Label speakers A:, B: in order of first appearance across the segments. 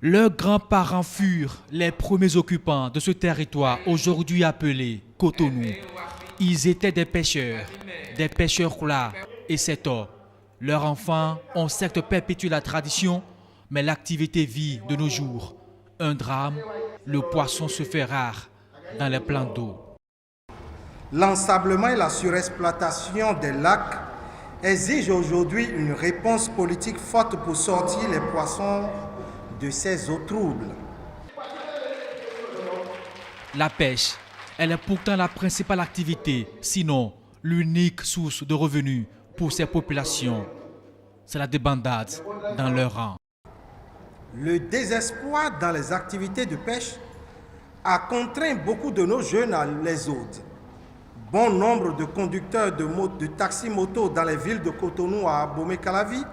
A: Leurs grands-parents furent les premiers occupants de ce territoire aujourd'hui appelé Cotonou. Ils étaient des pêcheurs Kula et Seto. Leurs enfants ont certes perpétué la tradition, mais l'activité vit de nos jours. Un drame, le poisson se fait rare dans les plans d'eau.
B: L'ensablement et la surexploitation des lacs exigent aujourd'hui une réponse politique forte pour sortir les poissons de ces eaux troubles.
A: La pêche, elle est pourtant la principale activité, sinon l'unique source de revenus pour ces populations. C'est la débandade dans leur rang.
B: Le désespoir dans les activités de pêche a contraint beaucoup de nos jeunes à l'exode. Bon nombre de conducteurs de taxi-moto dans les villes de Cotonou à Abomey-Calavi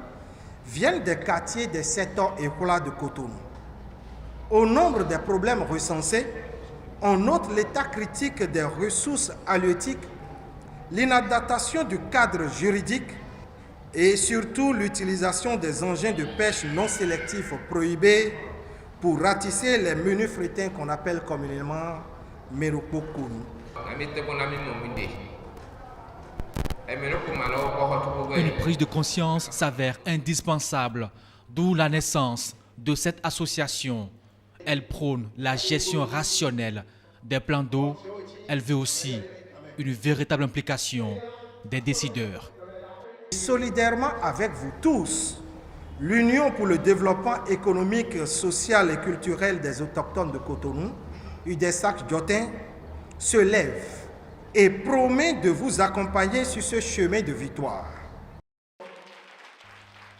B: viennent des quartiers des Seto et Kula de Cotonou. Au nombre des problèmes recensés, on note l'état critique des ressources halieutiques, l'inadaptation du cadre juridique et surtout l'utilisation des engins de pêche non sélectifs prohibés pour ratisser les menus frétins qu'on appelle communément Merokokonu.
A: Une prise de conscience s'avère indispensable, d'où la naissance de cette association. Elle prône la gestion rationnelle des plans d'eau. Elle veut aussi une véritable implication des décideurs.
B: Solidairement avec vous tous, l'Union pour le développement économique, social et culturel des autochtones de Cotonou, UDESAC Jotin, se lève et promet de vous accompagner sur ce chemin de victoire.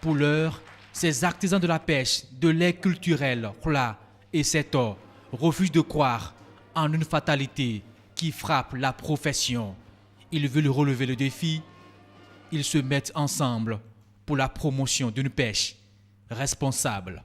A: Pour l'heure, ces artisans de la pêche, de l'air culturel, Kula et Seto, refusent de croire en une fatalité qui frappe la profession. Ils veulent relever le défi. Ils se mettent ensemble pour la promotion d'une pêche responsable.